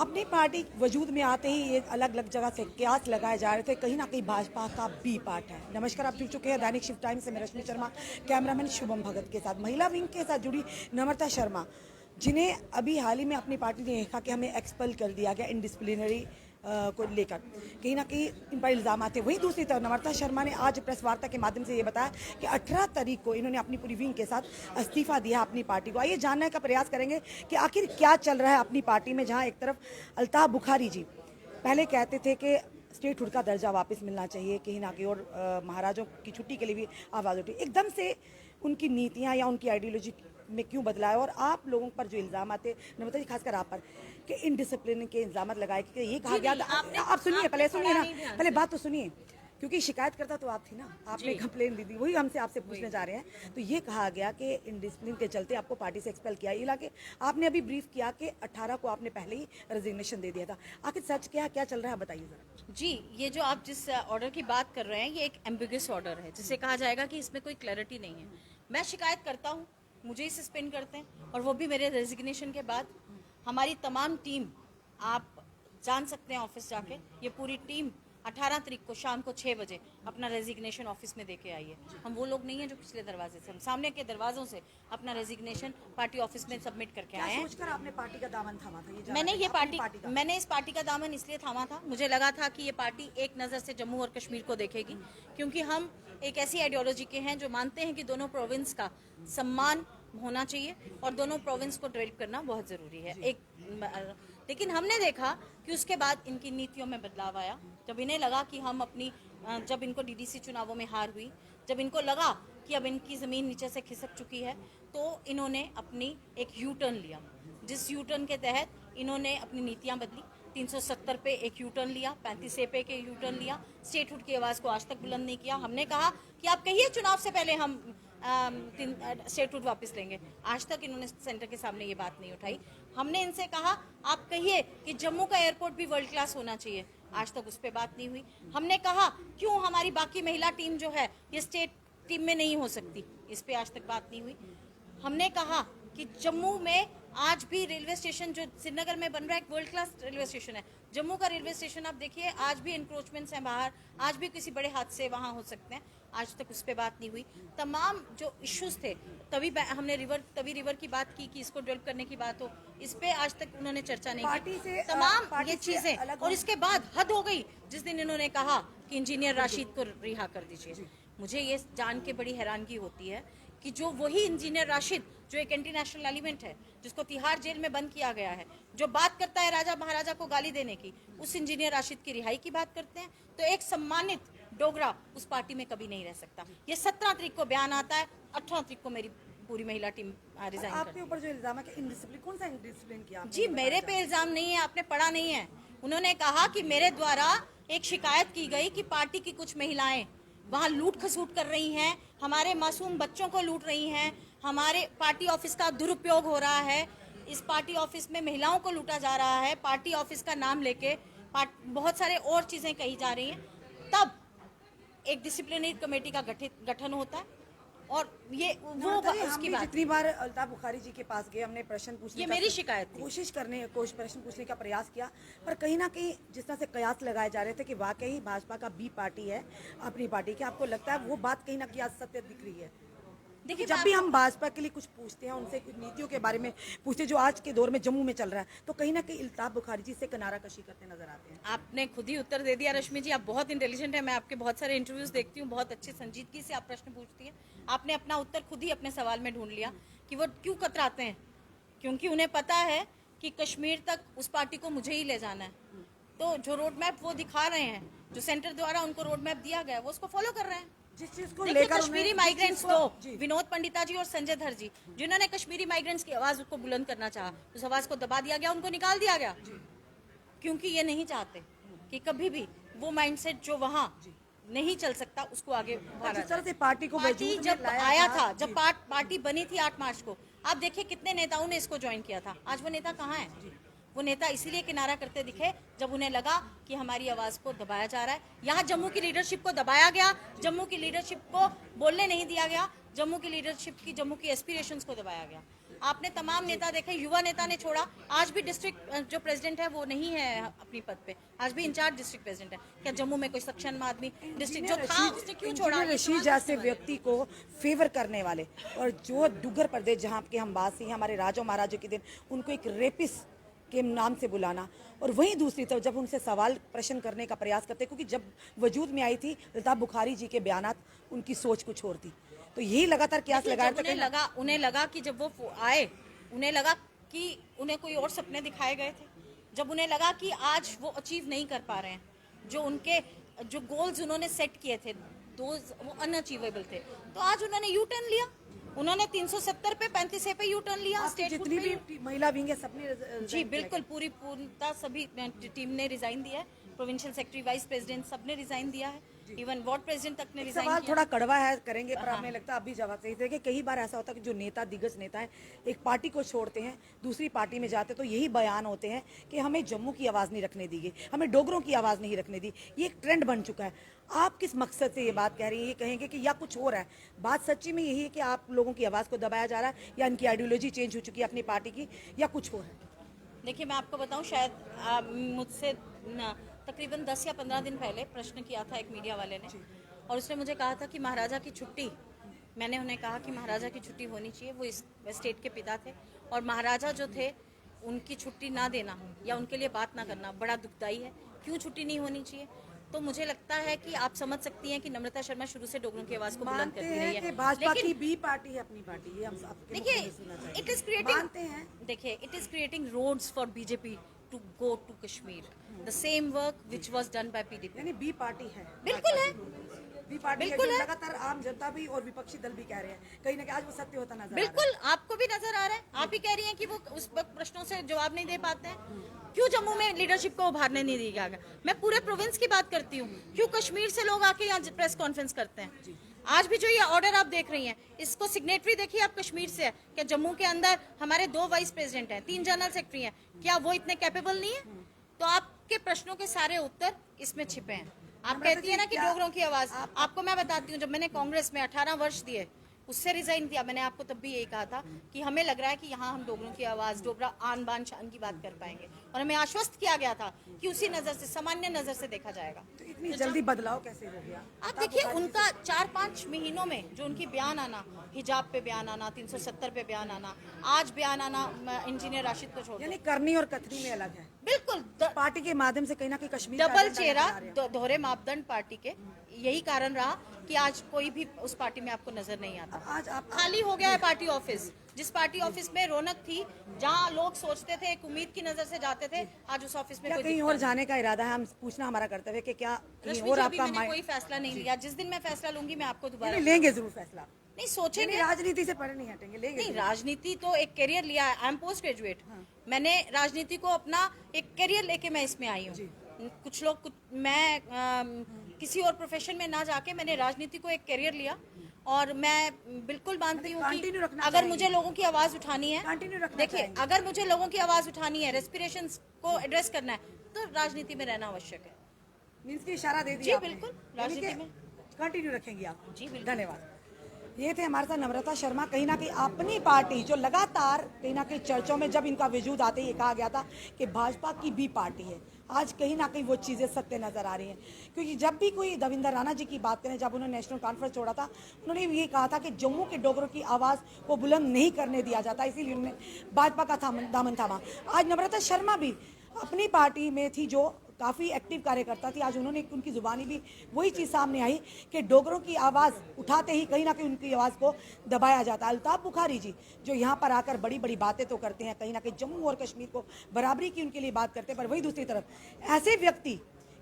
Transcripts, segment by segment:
अपनी पार्टी वजूद में आते ही ये अलग अलग जगह से कयास लगाए जा रहे थे, कहीं ना कहीं भाजपा का बी पार्ट है। नमस्कार, आप जुड़ चुके हैं दैनिक शिफ्ट टाइम से। मैं रश्मि शर्मा, कैमरामैन शुभम भगत के साथ। महिला विंग के साथ जुड़ी नम्रता शर्मा, जिन्हें अभी हाल ही में अपनी पार्टी ने कहा कि हमें एक्सपेल कर दिया गया इनडिसिप्लिनरी को लेकर, कहीं ना कहीं इन पर इल्जाम आते। वहीं दूसरी तरफ नम्रता शर्मा ने आज प्रेस वार्ता के माध्यम से ये बताया कि 18 तारीख को इन्होंने अपनी पूरी विंग के साथ इस्तीफा दिया अपनी पार्टी को। आइए जानने का प्रयास करेंगे कि आखिर क्या चल रहा है अपनी पार्टी में, जहां एक तरफ अल्ताफ बुखारी जी पहले कहते थे कि स्टेटहुड का दर्जा वापस मिलना चाहिए कहीं ना कहीं, और महाराजों की छुट्टी के लिए भी आवाज़ उठी। एकदम से उनकी नीतियां या उनकी आइडियोलॉजी में क्यों बदला है, और आप लोगों पर जो इल्जाम आते, नम्रता जी खासकर आप पर, कि इनडिसिप्लिन के इल्जाम लगाए कि ये कहा गया था। आप सुनिए, पहले सुनिए ना, पहले बात तो सुनिए, क्योंकि शिकायत करता तो आप थी ना, आपने कंप्लेन दी थी, वही हमसे आपसे पूछने जा रहे हैं। तो ये कहा गया कि इनडिसिप्लिन के चलते आपको पार्टी से एक्सपेल किया। इलाके आपने अभी ब्रीफ किया कि 18 को आपने पहले ही रेजिग्नेशन दे दिया था। आखिर सच क्या चल रहा है, बताइए जरा। जी, ये जो आप जिस ऑर्डर की बात कर रहे हैं, ये एक एम्बिगस ऑर्डर है, जिसे कहा जाएगा कि इसमें कोई क्लैरिटी नहीं है। मैं शिकायत करता हूँ, मुझे ही सस्पेंड करते हैं, और वो भी मेरे रेजिग्नेशन के बाद। हमारी तमाम टीम, आप जान सकते हैं ऑफिस जाके, ये पूरी टीम 18 तारीख को शाम को 6 बजे अपना रेजिग्नेशन ऑफिस में देके आई है। हम वो लोग नहीं हैं जो पिछले दरवाजे से, हम सामने के दरवाजों से अपना रेजिग्नेशन पार्टी ऑफिस में सबमिट करके आए हैं। सोचकर आपने पार्टी का दामन थामा था? मैंने इस पार्टी का दामन इसलिए थामा था, मुझे लगा था कि ये पार्टी एक नज़र से जम्मू और कश्मीर को देखेगी, क्योंकि हम एक ऐसी आइडियोलॉजी के हैं जो मानते हैं कि दोनों प्रोविंस का सम्मान होना चाहिए और दोनों प्रोविंस को डेवलप करना बहुत ज़रूरी है। लेकिन हमने देखा कि उसके बाद इनकी नीतियों में बदलाव आया। जब इन्हें लगा कि हम अपनी जब इनको डीडीसी चुनावों में हार हुई, जब इनको लगा कि अब इनकी ज़मीन नीचे से खिसक चुकी है, तो इन्होंने अपनी एक यू टर्न लिया, जिस यू टर्न के तहत इन्होंने अपनी नीतियां बदली। 370 पे एक यू टर्न लिया, 35 ए पे के यू टर्न लिया, स्टेटहुड की आवाज़ को आज तक बुलंद नहीं किया। हमने कहा कि आप कहिए चुनाव से पहले हम स्टेटहुड वापस लेंगे, आज तक इन्होंने सेंटर के सामने ये बात नहीं उठाई। हमने इनसे कहा आप कहिए कि जम्मू का एयरपोर्ट भी वर्ल्ड क्लास होना चाहिए, आज तक उस पर बात नहीं हुई। हमने कहा क्यों हमारी बाकी महिला टीम जो है ये स्टेट टीम में नहीं हो सकती, इस पर आज तक बात नहीं हुई। हमने कहा कि जम्मू में आज भी रेलवे स्टेशन जो श्रीनगर में बन रहा है, एक वर्ल्ड क्लास रेलवे स्टेशन है। जम्मू का रेलवे स्टेशन आप देखिए, आज भी इंक्रोचमेंट्स हैं बाहर, आज भी किसी बड़े हादसे वहाँ हो सकते हैं, आज तक उस पर बात नहीं हुई। तमाम जो इश्यूज थे, हमने तभी रिवर की बात की कि इसको डेवलप करने की बात हो, इस पे आज तक उन्होंने चर्चा नहीं की। तमाम ये चीजें, और इसके बाद हद हो गई जिस दिन इन्होंने कहा कि इंजीनियर राशिद को रिहा कर दीजिए। मुझे ये जान के बड़ी हैरानगी होती है कि जो वही इंजीनियर राशिद जो एक एंटी नेशनल एलिमेंट है, जिसको तिहाड़ जेल में बंद किया गया है, जो बात करता है राजा महाराजा को गाली देने की, उस इंजीनियर राशिद की रिहाई की बात करते हैं, तो एक सम्मानित डोगरा उस पार्टी में कभी नहीं रह सकता। ये 17 तारीख को बयान आता है, 18 तारीख को मेरी पूरी महिला टीम रिजाइन करती है। आपके ऊपर जो इल्जाम है कि इनडिसिप्लिन, कौन सा इनडिसिप्लिन किया? जी, मेरे पे इल्जाम नहीं है, आपने पढ़ा नहीं है। उन्होंने कहा कि मेरे द्वारा एक शिकायत की गई कि पार्टी की कुछ महिलाएं वहाँ लूट खसूट कर रही हैं, हमारे मासूम बच्चों को लूट रही हैं, हमारे पार्टी ऑफिस का दुरुपयोग हो रहा है, इस पार्टी ऑफिस में महिलाओं को लूटा जा रहा है, पार्टी ऑफिस का नाम लेके बहुत सारे और चीज़ें कही जा रही हैं। तब एक डिसिप्लिनरी कमेटी का गठन होता है, और ये वो उसकी बात। जितनी बार अल्ताफ बुखारी जी के पास गए, हमने प्रश्न पूछने, ये मेरी शिकायत थी, प्रश्न पूछने का प्रयास किया, पर कहीं ना कहीं जिस तरह से कयास लगाए जा रहे थे कि वाकई भाजपा का बी पार्टी है अपनी पार्टी की, आपको लगता है वो बात कहीं ना कहीं आज सत्य दिख रही है? देखिए, जब भी हम भाजपा के लिए कुछ पूछते हैं, उनसे कुछ नीतियों के बारे में पूछते हैं जो आज के दौर में जम्मू में चल रहा है, तो कहीं ना कहीं अल्ताफ बुखारी जी से किनारा कशी करते नजर आते हैं। आपने खुद ही उत्तर दे दिया रश्मि जी, आप बहुत इंटेलिजेंट है, मैं आपके बहुत सारे इंटरव्यूज देखती हूँ, बहुत अच्छी संजीदगी से आप प्रश्न पूछती हैं। आपने अपना उत्तर खुद ही अपने सवाल में ढूंढ लिया कि वो क्यों कतराते हैं, क्योंकि उन्हें पता है कि कश्मीर तक उस पार्टी को मुझे ही ले जाना है। तो जो रोड मैप वो दिखा रहे हैं, जो सेंटर द्वारा उनको रोड मैप दिया गया है, वो उसको फॉलो कर रहे हैं। जिस चीज को लेकर कश्मीरी माइग्रेंट्स दो, विनोद पंडिता जी और संजय धर जी, जिन्होंने कश्मीरी माइग्रेंट्स की आवाज को बुलंद करना चाहा, उस आवाज को दबा दिया गया, उनको निकाल दिया गया, क्योंकि ये नहीं चाहते कि कभी भी वो माइंडसेट जो वहाँ नहीं चल सकता उसको आगे बढ़ाना। जिस तरह से पार्टी को जब आया था, जब पार्टी बनी थी 8 मार्च को, आप देखिए कितने नेताओं ने इसको ज्वाइन किया था। आज वो नेता कहाँ है? वो नेता इसीलिए किनारा करते दिखे जब उन्हें लगा कि हमारी आवाज को दबाया जा रहा है। यहाँ जम्मू की लीडरशिप को दबाया गया, जम्मू की लीडरशिप को बोलने नहीं दिया गया, जम्मू की लीडरशिप की, जम्मू की एस्पिरेशंस को दबाया गया। आपने तमाम नेता देखे, युवा नेता ने छोड़ा, आज भी डिस्ट्रिक्ट जो प्रेसिडेंट है वो नहीं है अपनी पद पे, आज भी इंचार्ज डिस्ट्रिक्ट प्रेसिडेंट है। क्या जम्मू में कोई सक्षम आदमी डिस्ट्रिक्ट जो था उसने क्यों छोड़ा? ये रशीद जैसे व्यक्ति को फेवर करने वाले और जो डुग्गर प्रदेश जहाँ के हम वासी हैं, हमारे राजों महाराजों के दिन उनको एक रेपिस्ट के नाम से बुलाना, और वहीं दूसरी तरफ जब उनसे सवाल प्रश्न करने का प्रयास करते, क्योंकि जब वजूद में आई थी लता बुखारी जी के बयानात, उनकी सोच कुछ और थी, तो यही लगातार क्यास लगाया था। उन्हें लगा कि जब वो आए, उन्हें लगा कि उन्हें कोई और सपने दिखाए गए थे, जब उन्हें लगा कि आज वो अचीव नहीं कर पा रहे हैं, जो उनके जो गोल्स उन्होंने सेट किए थे वो अनअचीवेबल थे, तो आज उन्होंने यू टर्न लिया, उन्होंने 370 पे 35 पे यू टर्न लिया। स्टेट जितनी भी महिला विंग है सबने जी बिल्कुल पूर्णतः सभी टीम ने रिजाइन दिया है, प्रोविंशियल सेक्रेटरी, वाइस प्रेसिडेंट सबने रिजाइन दिया है, इवन वार्ड प्रेसिडेंट तक ने रिजाइन सवाल थोड़ा कड़वा है, करेंगे पर हमें लगता है अभी जवाब सही थे कि कई बार ऐसा होता है कि जो नेता दिग्गज नेता है एक पार्टी को छोड़ते हैं दूसरी पार्टी में जाते तो यही बयान होते हैं कि हमें जम्मू की आवाज़ नहीं रखने दी गई, हमें डोगरों की आवाज़ नहीं रखने दी। ये एक ट्रेंड बन चुका है। आप किस मकसद से ये बात कह रही हैं? ये कहेंगे कि या कुछ और है? बात सच्ची में यही है कि आप लोगों की आवाज़ को दबाया जा रहा है या इनकी आइडियोलॉजी चेंज हो चुकी है अपनी पार्टी की, या कुछ और है? देखिए मैं आपको बताऊं, शायद मुझसे तकरीबन 10 या 15 दिन पहले प्रश्न किया था एक मीडिया वाले ने, और उसने मुझे कहा था कि महाराजा की छुट्टी, मैंने उन्हें कहा कि महाराजा की छुट्टी होनी चाहिए, वो इस स्टेट के पिता थे, और महाराजा जो थे उनकी छुट्टी ना देना या उनके लिए बात ना करना बड़ा दुखदाई है। क्यों छुट्टी नहीं होनी चाहिए? तो मुझे लगता है कि आप समझ सकती हैं कि नम्रता शर्मा शुरू से डोगरों की आवाज को बुलंद करती रही है। भाजपा की बी पार्टी है अपनी पार्टी, ये हम देखिए इट इज क्रिएटिंग, देखिए it is creating roads for BJP to go to Kashmir, the same work which was done by PDP. यानी बी पार्टी है, बिल्कुल है, बी पार्टी बिल्कुल है, लगातार आम जनता भी और विपक्षी दल भी कह रहे हैं, कहीं ना कहीं आज वो सत्य होता नजर बिल्कुल आपको भी नजर आ रहा है। आप ही कह रही हैं कि वो उस वक्त प्रश्नों से जवाब नहीं दे पाते हैं। क्यों जम्मू में लीडरशिप को उभारने नहीं दिया गया? मैं पूरे प्रोविंस की बात करती हूँ, क्यों कश्मीर से लोग आके यहाँ प्रेस कॉन्फ्रेंस करते हैं? आज भी जो ये ऑर्डर आप देख रही हैं, इसको सिग्नेटरी देखिए आप कश्मीर से है। क्या जम्मू के अंदर हमारे 2 वाइस प्रेसिडेंट हैं, 3 जनरल सेक्रेटरी हैं, क्या वो इतने कैपेबल नहीं है? तो आपके प्रश्नों के सारे उत्तर इसमें छिपे हैं। आप कहती है ना कि डोगरों की आवाज, आपको मैं बताती हूँ, जब मैंने कांग्रेस में 18 वर्ष दिए, उससे रिजाइन दिया, मैंने आपको तब भी यही कहा था कि हमें लग रहा है कि यहाँ हम डोगरों की आवाज, डोगरा आन बान शान की बात कर पाएंगे, और हमें आश्वस्त किया गया था कि उसी नजर से, सामान्य नजर से देखा जाएगा। तो इतनी जल्दी बदलाव कैसे हो गया? आप देखिए उनका 4-5 महीनों में जो उनकी बयान आना, हिजाब पे बयान आना, 370 पे बयान आना, आज बयान आना इंजीनियर राशिद को छोड़, यानी करनी और कथनी में अलग है। बिल्कुल पार्टी के माध्यम से कहीं ना कहीं कश्मीर डबल चेहरा, दोहरे मापदंड पार्टी के, यही कारण रहा कि आज कोई भी उस पार्टी में आपको नजर नहीं आता। आज आप खाली हो गया है पार्टी ऑफिस, जिस पार्टी ऑफिस में रौनक थी, जहां लोग सोचते थे, एक उम्मीद की नजर से जाते थे, आज उस ऑफिस में कहीं और जाने का इरादा है? हम पूछना हमारा कर्तव्य कि क्या कहीं और आपका कोई फैसला नहीं लिया। जिस दिन मैं फैसला लूंगी मैं आपको दोबारा लेंगे जरूर फैसला, नहीं सोचेंगे, राजनीति से परे नहीं हटेंगे, लेंगे नहीं। राजनीति तो एक करियर लिया है, आई एम पोस्ट ग्रेजुएट, मैंने राजनीति को अपना एक करियर लेके मैं इसमें आई हूँ। कुछ लोग मैं किसी और प्रोफेशन में ना जाके मैंने राजनीति को एक करियर लिया, और मैं बिल्कुल मानती हूँ कि अगर मुझे लोगों की आवाज उठानी है, देखिए अगर मुझे लोगों की आवाज उठानी है, रेस्पिरेशंस को एड्रेस करना है, तो राजनीति में रहना आवश्यक है। मीन्स की इशारा दे दिया जी बिल्कुल, राजनीति में कंटिन्यू रखेंगी आप? जी बिल्कुल, धन्यवाद। ये थे हमारे साथ नम्रता शर्मा। कहीं ना कहीं अपनी पार्टी जो लगातार कहीं ना कहीं चर्चों में जब इनका वजूद आते ही कहा गया था कि भाजपा की बी पार्टी है, आज कहीं ना कहीं वो चीज़ें सत्य नजर आ रही हैं। क्योंकि जब भी कोई दविंदर राणा जी की बात करें, जब उन्होंने नेशनल कॉन्फ्रेंस छोड़ा था, उन्होंने ये कहा था कि जम्मू के डोगरों की आवाज़ को बुलंद नहीं करने दिया जाता, इसीलिए उन्होंने भाजपा का दामन थामा। आज नम्रता शर्मा भी अपनी पार्टी में थी जो काफ़ी एक्टिव कार्यकर्ता थी, आज उन्होंने उनकी जुबानी भी वही चीज़ सामने आई कि डोगरों की आवाज़ उठाते ही कहीं ना कहीं उनकी आवाज़ को दबाया जाता है। अल्ताफ बुखारी जी जो यहाँ पर आकर बड़ी बड़ी बातें तो करते हैं, कहीं ना कहीं जम्मू और कश्मीर को बराबरी की उनके लिए बात करते हैं, पर वही दूसरी तरफ ऐसे व्यक्ति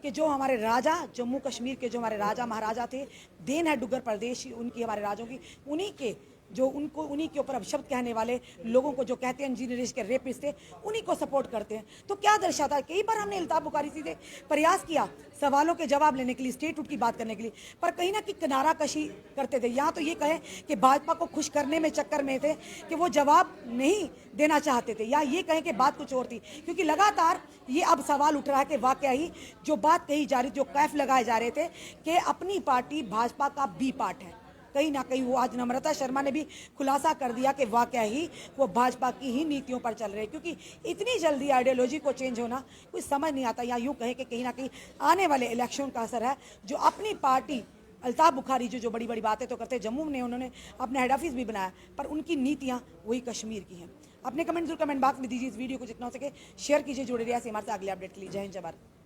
कि जो हमारे राजा, जम्मू कश्मीर के जो हमारे राजा महाराजा थे, देन है डुग्गर प्रदेश उनकी, हमारे राजों की, उन्हीं के जो उनको उन्हीं के ऊपर अपशब्द कहने वाले लोगों को जो कहते हैं इंजीनियर्स के रेपिस्ट थे, उन्हीं को सपोर्ट करते हैं। तो क्या दर्शाता है? कई बार हमने अल्ताफ बुखारी से प्रयास किया सवालों के जवाब लेने के लिए, स्टेटहुड की बात करने के लिए, पर कहीं ना कहीं किनारा कशी करते थे। यहाँ तो ये कहें कि भाजपा को खुश करने में चक्कर में थे कि वो जवाब नहीं देना चाहते थे, या ये कहें कि बात कुछ और थी। क्योंकि लगातार ये अब सवाल उठ रहा है कि वाकया ही जो बात कही जा रही, जो कैफ लगाए जा रहे थे कि अपनी पार्टी भाजपा का बी पार्ट है, कहीं ना कहीं वो आज नम्रता शर्मा ने भी खुलासा कर दिया कि वाकई ही वो भाजपा की ही नीतियों पर चल रहे हैं, क्योंकि इतनी जल्दी आइडियोलॉजी को चेंज होना कुछ समझ नहीं आता, या यूँ कहें कि कहीं ना कहीं आने वाले इलेक्शन का असर है। जो अपनी पार्टी अल्ताफ बुखारी जो बड़ी बड़ी बातें तो करते, जम्मू में उन्होंने अपना हेड ऑफिस भी बनाया, पर उनकी नीतियाँ वही कश्मीर की हैं। अपने कमेंट जरूर कमेंट बॉक्स में दीजिए। इस वीडियो को जितना हो सके शेयर कीजिए, जुड़े रहिए हमारे साथ अगले अपडेट के लिए। जय हिंद, जय भारत।